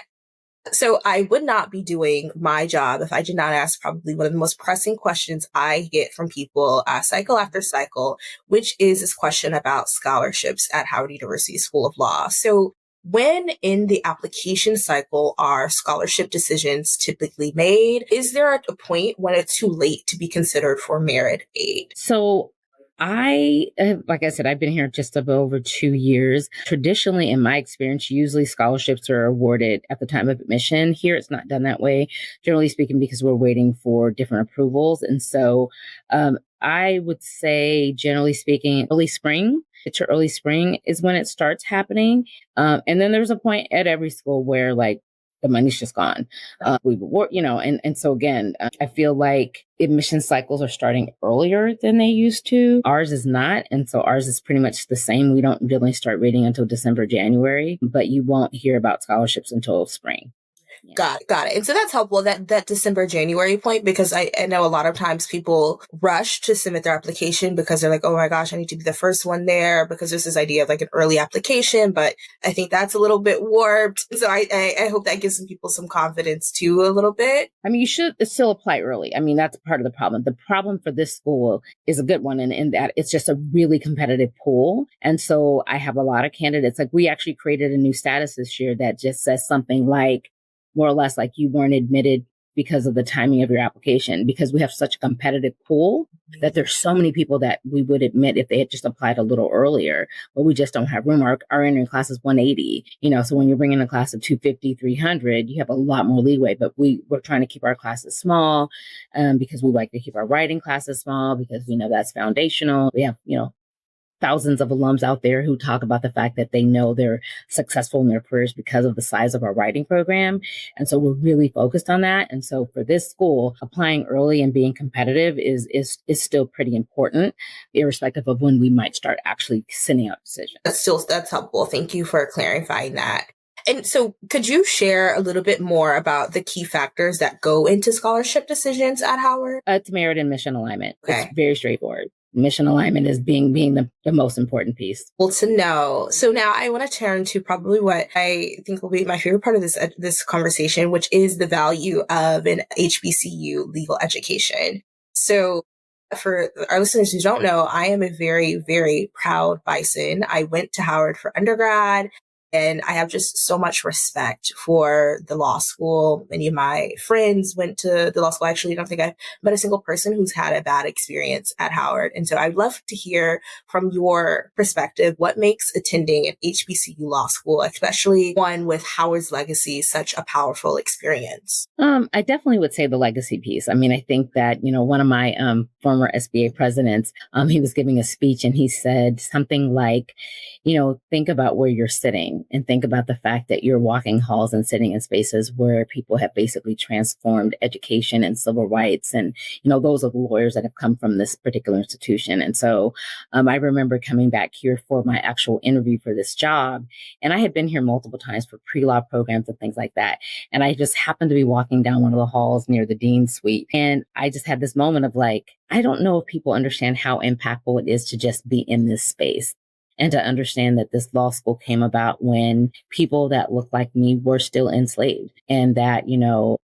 So I would not be doing my job if I did not ask probably one of the most pressing questions I get from people cycle after cycle, which is this question about scholarships at Howard University School of Law. So when in the application cycle are scholarship decisions typically made? Is there a point when it's too late to be considered for merit aid? So like I said, I've been here just over 2 years. Traditionally, in my experience, usually scholarships are awarded at the time of admission. Here, it's not done that way, generally speaking, because we're waiting for different approvals. And so I would say, generally speaking, early spring. It's your early spring is when it starts happening. And then there's a point at every school where like the money's just gone. And so again, I feel like admission cycles are starting earlier than they used to. Ours is not. And so ours is pretty much the same. We don't really start reading until December, January, but you won't hear about scholarships until spring. Yeah. Got it. And so that's helpful, that December, January point, because I know a lot of times people rush to submit their application because they're like, oh my gosh, I need to be the first one there, because there's this idea of like an early application, but I think that's a little bit warped. So I hope that gives some people some confidence too, a little bit. I mean, you should still apply early. I mean, that's part of the problem. The problem for this school is a good one in that it's just a really competitive pool. And so I have a lot of candidates. Like we actually created a new status this year that just says something like, more or less like you weren't admitted because of the timing of your application, because we have such a competitive pool that there's so many people that we would admit if they had just applied a little earlier, but we just don't have room. Our entering class is 180, so when you're bringing a class of 250, 300, you have a lot more leeway, but we're trying to keep our classes small because we like to keep our writing classes small because we know that's foundational. We have, thousands of alums out there who talk about the fact that they know they're successful in their careers because of the size of our writing program. And so we're really focused on that. And so for this school, applying early and being competitive is still pretty important, irrespective of when we might start actually sending out decisions. That's helpful. Thank you for clarifying that. And so could you share a little bit more about the key factors that go into scholarship decisions at Howard? It's merit and mission alignment. Okay. It's very straightforward. Mission alignment is being the most important piece. Well, to know. So now I want to turn to probably what I think will be my favorite part of this conversation, which is the value of an HBCU legal education. So for our listeners who don't know, I am a very, very proud Bison. I went to Howard for undergrad. And I have just so much respect for the law school. Many of my friends went to the law school. Actually, I don't think I've met a single person who's had a bad experience at Howard. And so I'd love to hear from your perspective, what makes attending an HBCU law school, especially one with Howard's legacy, such a powerful experience? I definitely would say the legacy piece. I mean, I think that, one of my former SBA presidents, he was giving a speech and he said something like, think about where you're sitting and think about the fact that you're walking halls and sitting in spaces where people have basically transformed education and civil rights. And, those are the lawyers that have come from this particular institution. And so I remember coming back here for my actual interview for this job. And I had been here multiple times for pre-law programs and things like that. And I just happened to be walking down one of the halls near the dean's suite. And I just had this moment of like, I don't know if people understand how impactful it is to just be in this space. And to understand that this law school came about when people that looked like me were still enslaved, and that,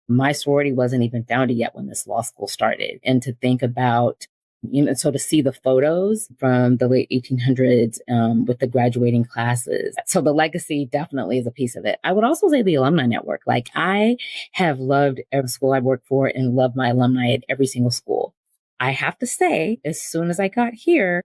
my sorority wasn't even founded yet when this law school started. And to think about, so to see the photos from the late 1800s with the graduating classes. So the legacy definitely is a piece of it. I would also say the alumni network. Like, I have loved every school I've worked for and loved my alumni at every single school. I have to say, as soon as I got here,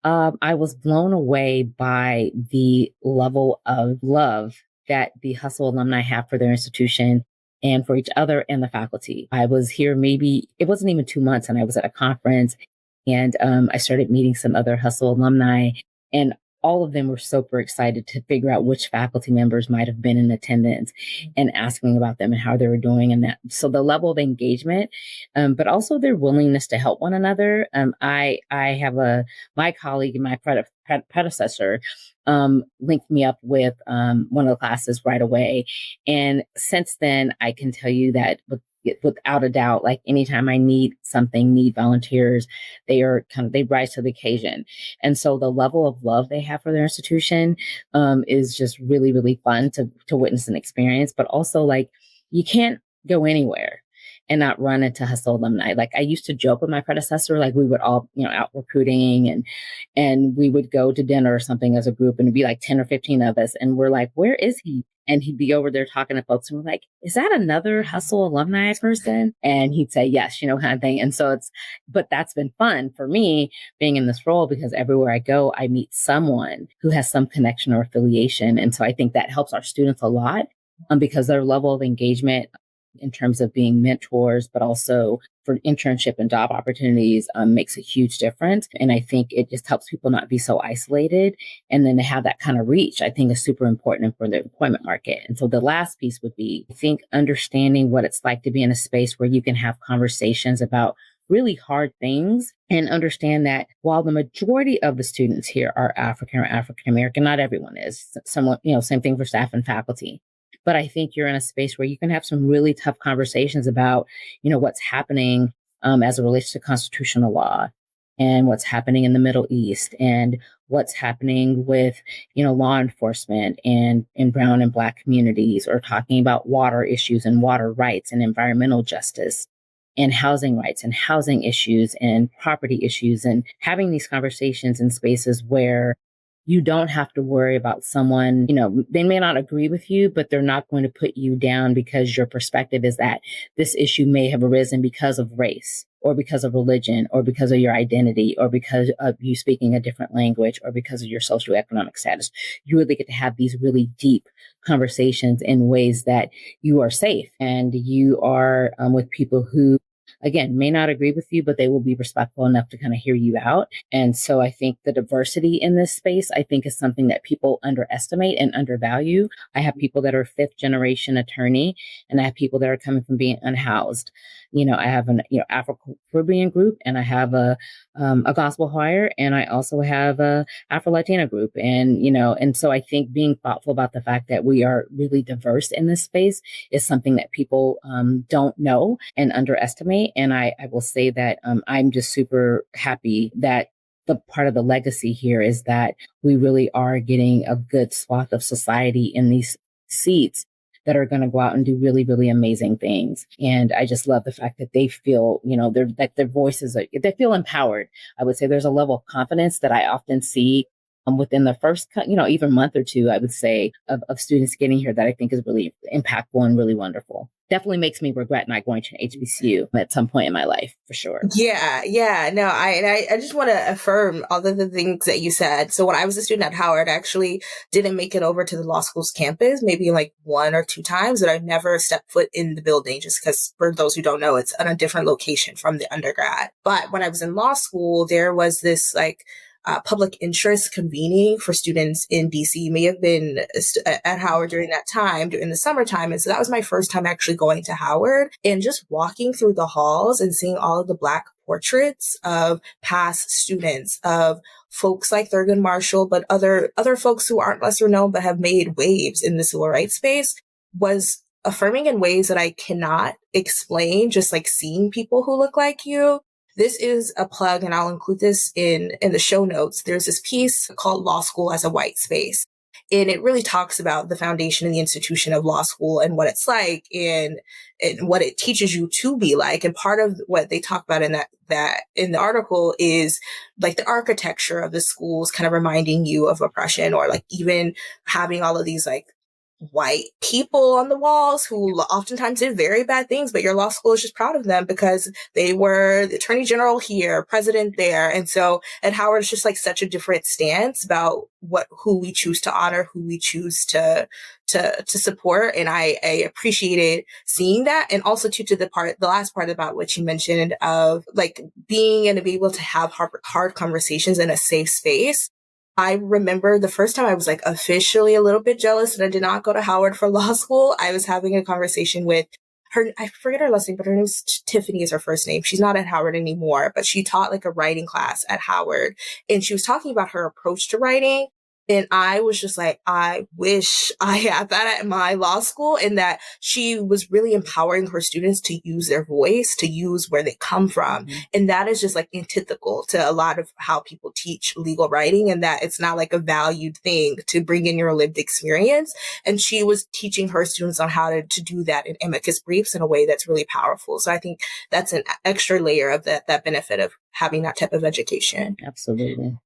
I was blown away by the level of love that the Hustle alumni have for their institution and for each other and the faculty. I was here it wasn't even 2 months, and I was at a conference, and I started meeting some other Hustle alumni, and all of them were super excited to figure out which faculty members might have been in attendance and asking about them and how they were doing. And that, so the level of engagement, but also their willingness to help one another. I have my colleague and my predecessor linked me up with one of the classes right away. And since then, I can tell you that without a doubt, like anytime I need volunteers, they rise to the occasion. And so the level of love they have for their institution is just really, really fun to witness and experience. But also, like, you can't go anywhere and not run into Hustle alumni. Like, I used to joke with my predecessor, like we would all, out recruiting and we would go to dinner or something as a group, and it'd be like 10 or 15 of us. And we're like, where is he? And he'd be over there talking to folks, and we're like, is that another Hustle alumni person? And he'd say, yes, kind of thing. And so but that's been fun for me being in this role, because everywhere I go, I meet someone who has some connection or affiliation. And so I think that helps our students a lot because their level of engagement in terms of being mentors, but also for internship and job opportunities makes a huge difference. And I think it just helps people not be so isolated. And then to have that kind of reach, I think is super important for the employment market. And so the last piece would be, I think, understanding what it's like to be in a space where you can have conversations about really hard things, and understand that while the majority of the students here are African or African American, not everyone is. Someone, same thing for staff and faculty. But I think you're in a space where you can have some really tough conversations about, what's happening as it relates to constitutional law, and what's happening in the Middle East, and what's happening with, law enforcement and in brown and Black communities, or talking about water issues and water rights and environmental justice and housing rights and housing issues and property issues, and having these conversations in spaces where you don't have to worry about someone, they may not agree with you, but they're not going to put you down because your perspective is that this issue may have arisen because of race, or because of religion, or because of your identity, or because of you speaking a different language, or because of your socioeconomic status. You really get to have these really deep conversations in ways that you are safe, and you are with people who again, may not agree with you, but they will be respectful enough to kind of hear you out. And so I think the diversity in this space, I think, is something that people underestimate and undervalue. I have people that are fifth generation attorney, and I have people that are coming from being unhoused. I have an Afro-Caribbean group, and I have a gospel choir, and I also have a Afro-Latina group. And so I think being thoughtful about the fact that we are really diverse in this space is something that people don't know and underestimate. And I will say that I'm just super happy that the part of the legacy here is that we really are getting a good swath of society in these seats that are going to go out and do really, really amazing things. And I just love the fact that they feel, their voices, they feel empowered. I would say there's a level of confidence that I often see within the first, even month or two, I would say, of students getting here that I think is really impactful and really wonderful. Definitely makes me regret not going to an HBCU at some point in my life, for sure. Yeah. No, I just want to affirm all of the things that you said. So when I was a student at Howard, I actually didn't make it over to the law school's campus, maybe like 1 or 2 times, but I've never stepped foot in the building just because, for those who don't know, it's on a different location from the undergrad. But when I was in law school, there was this public interest convening for students in DC. You may have been at Howard during that time, during the summertime. And so that was my first time actually going to Howard, and just walking through the halls and seeing all of the Black portraits of past students, of folks like Thurgood Marshall, but other folks who aren't lesser known, but have made waves in the civil rights space, was affirming in ways that I cannot explain, just like seeing people who look like you. This is a plug, and I'll include this in the show notes. There's this piece called Law School as a White Space. And it really talks about the foundation and the institution of law school and what it's like and what it teaches you to be like. And part of what they talk about in that in the article is like the architecture of the schools kind of reminding you of oppression, or like even having all of these like white people on the walls who oftentimes did very bad things, but your law school is just proud of them because they were the attorney general here, president there. And so at Howard, it's just like such a different stance about who we choose to honor, who we choose to support. And I appreciated seeing that. And also to the last part about what you mentioned of like being and to be able to have hard conversations in a safe space. I remember the first time I was like officially a little bit jealous that I did not go to Howard for law school. I was having a conversation with her. I forget her last name, but her name's Tiffany is her first name. She's not at Howard anymore, but she taught like a writing class at Howard. And she was talking about her approach to writing. And I was just like, I wish I had that at my law school, and that she was really empowering her students to use their voice, to use where they come from. Mm-hmm. And that is just like antithetical to a lot of how people teach legal writing, and that it's not like a valued thing to bring in your lived experience. And she was teaching her students on how to do that in amicus briefs in a way that's really powerful. So I think that's an extra layer of that benefit of having that type of education. Absolutely.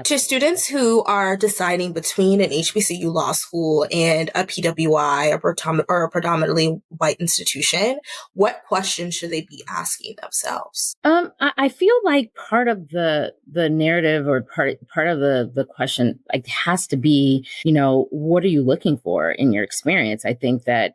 To students who are deciding between an HBCU law school and a PWI or a predominantly white institution, what questions should they be asking themselves? I feel like part of the narrative, or part of the question like has to be, what are you looking for in your experience? I think that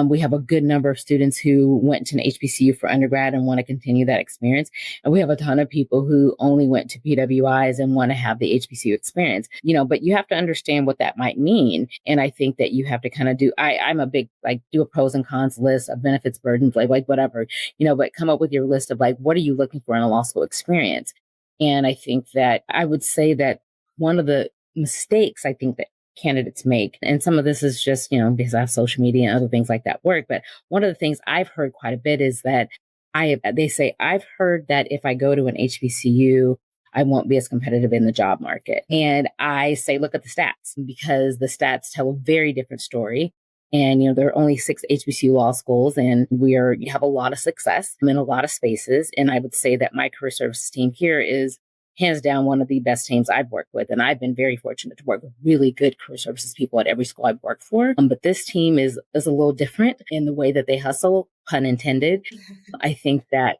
we have a good number of students who went to an HBCU for undergrad and want to continue that experience. And we have a ton of people who only went to PWIs and want to have the HBCU experience, but you have to understand what that might mean. And I think that you have to kind of I'm a big, do a pros and cons list of benefits, burdens, like whatever, but come up with your list of what are you looking for in a law school experience? And I think that I would say that one of the mistakes I think that candidates make, and some of this is just, because I have social media and other things like that work, but one of the things I've heard quite a bit is that they say, I've heard that if I go to an HBCU, I won't be as competitive in the job market. And I say, look at the stats, because the stats tell a very different story. And, there are only 6 HBCU law schools, and we have a lot of success in a lot of spaces. And I would say that my career services team here is hands down one of the best teams I've worked with. And I've been very fortunate to work with really good career services people at every school I've worked for. But this team is a little different in the way that they hustle, pun intended. I think that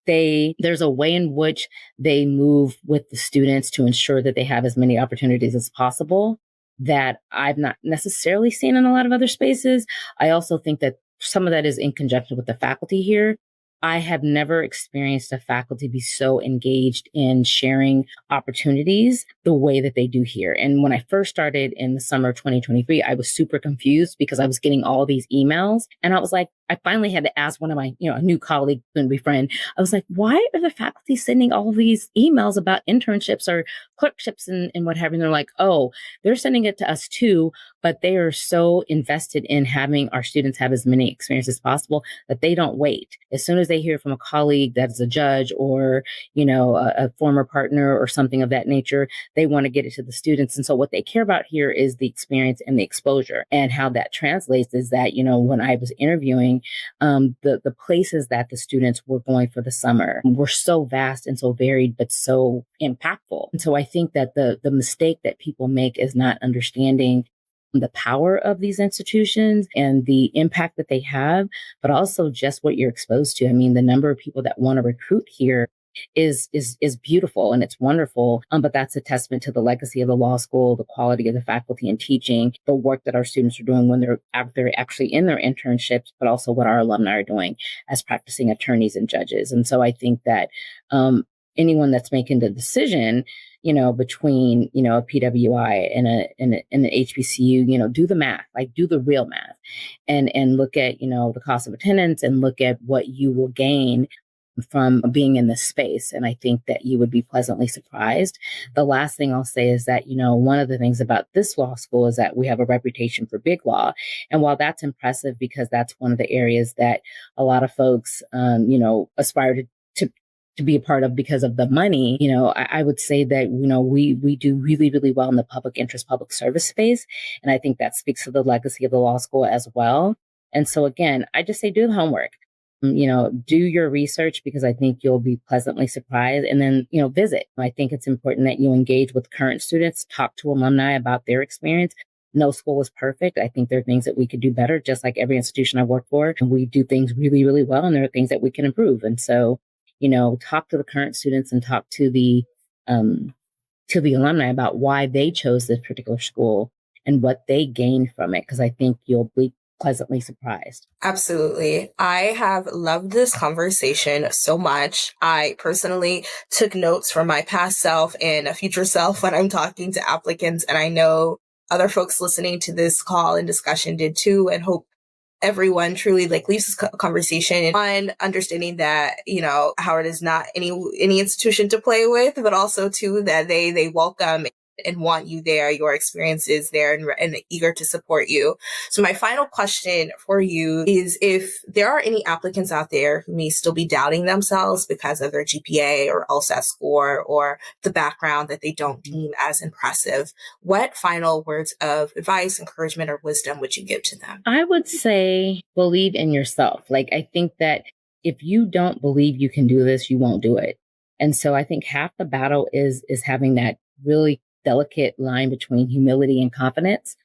there's a way in which they move with the students to ensure that they have as many opportunities as possible that I've not necessarily seen in a lot of other spaces. I also think that some of that is in conjunction with the faculty here. I have never experienced a faculty be so engaged in sharing opportunities the way that they do here. And when I first started in the summer of 2023, I was super confused because I was getting all these emails. And I was like, I finally had to ask one of my, a new colleague, soon to be friend. I was like, why are the faculty sending all these emails about internships or clerkships and what have you? And they're like, oh, they're sending it to us too, but they are so invested in having our students have as many experiences as possible that they don't wait. As soon as they hear from a colleague that is a judge or, a former partner or something of that nature, they want to get it to the students. And so what they care about here is the experience and the exposure. And how that translates is that, when I was interviewing, the places that the students were going for the summer were so vast and so varied, but so impactful. And so I think that the mistake that people make is not understanding the power of these institutions and the impact that they have, but also just what you're exposed to. I mean, the number of people that want to recruit here is beautiful and it's wonderful. But that's a testament to the legacy of the law school, the quality of the faculty and teaching, the work that our students are doing when they're actually in their internships, but also what our alumni are doing as practicing attorneys and judges. And so I think that anyone that's making the decision, between, a PWI and an HBCU, do the math, like do the real math and look at, the cost of attendance and look at what you will gain from being in this space. And I think that you would be pleasantly surprised. The last thing I'll say is that, one of the things about this law school is that we have a reputation for big law. And while that's impressive because that's one of the areas that a lot of folks, aspire to be a part of because of the money, I would say that, we do really, really well in the public interest, public service space. And I think that speaks to the legacy of the law school as well. And so again, I just say do the homework, do your research because I think you'll be pleasantly surprised and then, visit. I think it's important that you engage with current students, talk to alumni about their experience. No school is perfect. I think there are things that we could do better, just like every institution I work for. And we do things really, really well. And there are things that we can improve. And so, talk to the current students and talk to the alumni about why they chose this particular school and what they gained from it. Because I think you'll be pleasantly surprised. Absolutely. I have loved this conversation so much. I personally took notes from my past self and a future self when I'm talking to applicants. And I know other folks listening to this call and discussion did too, and hope everyone truly leaves this conversation on understanding that, Howard is not any institution to play with, but also too that they welcome and want you there, your experience is there and eager to support you. So my final question for you is if there are any applicants out there who may still be doubting themselves because of their GPA or LSAT score or the background that they don't deem as impressive, what final words of advice, encouragement, or wisdom would you give to them? I would say believe in yourself. I think that if you don't believe you can do this, you won't do it. And so I think half the battle is having that really delicate line between humility and confidence.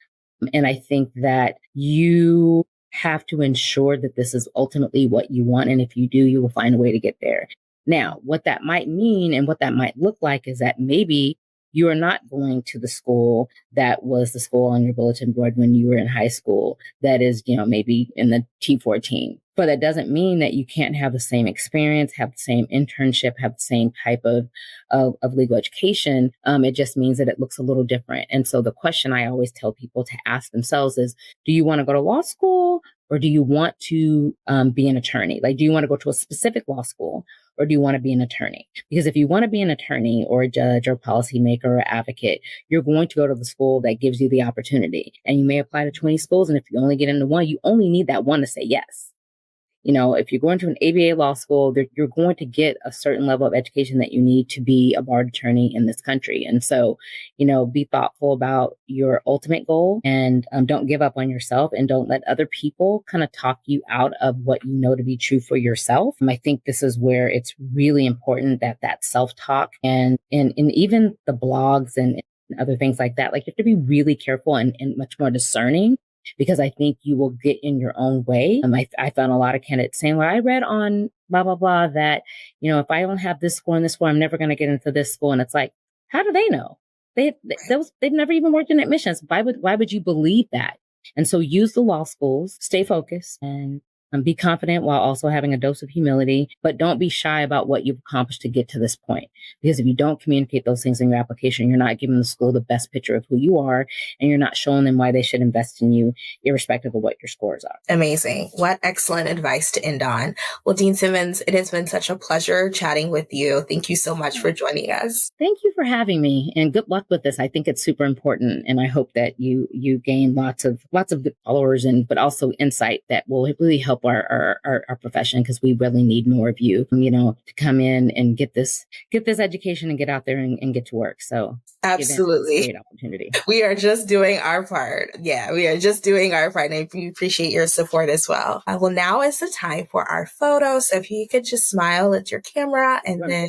And I think that you have to ensure that this is ultimately what you want. And if you do, you will find a way to get there. Now, what that might mean and what that might look like is that maybe you are not going to the school that was the school on your bulletin board when you were in high school that is, maybe in the T14. But that doesn't mean that you can't have the same experience, have the same internship, have the same type of legal education. It just means that it looks a little different. And so the question I always tell people to ask themselves is, do you want to go to law school or do you want to be an attorney? Do you want to go to a specific law school or do you want to be an attorney? Because if you want to be an attorney or a judge or policymaker or advocate, you're going to go to the school that gives you the opportunity. And you may apply to 20 schools. And if you only get into one, you only need that one to say yes. If you're going to an ABA law school, you're going to get a certain level of education that you need to be a barred attorney in this country. And so, be thoughtful about your ultimate goal and don't give up on yourself and don't let other people kind of talk you out of what you know to be true for yourself. I think this is where it's really important that self-talk and even the blogs and other things like that, you have to be really careful and much more discerning. Because I think you will get in your own way. I found a lot of candidates saying, well, I read on blah, blah, blah, that, if I don't have this score and this score, I'm never going to get into this school. And it's like, how do they know? They've never even worked in admissions. Why would you believe that? And so use the law schools, stay focused and Be confident while also having a dose of humility, but don't be shy about what you've accomplished to get to this point. Because if you don't communicate those things in your application, you're not giving the school the best picture of who you are, and you're not showing them why they should invest in you, irrespective of what your scores are. Amazing. What excellent advice to end on. Well, Dean Simmons, it has been such a pleasure chatting with you. Thank you so much for joining us. Thank you for having me, and good luck with this. I think it's super important, and I hope that you gain lots of good followers, but also insight that will really help our profession, because we really need more of you, to come in and get this education and get out there and get to work. So absolutely, great opportunity. We are just doing our part. Yeah, we are just doing our part, and we appreciate your support as well. Well, now is the time for our photo. So if you could just smile at your camera and then.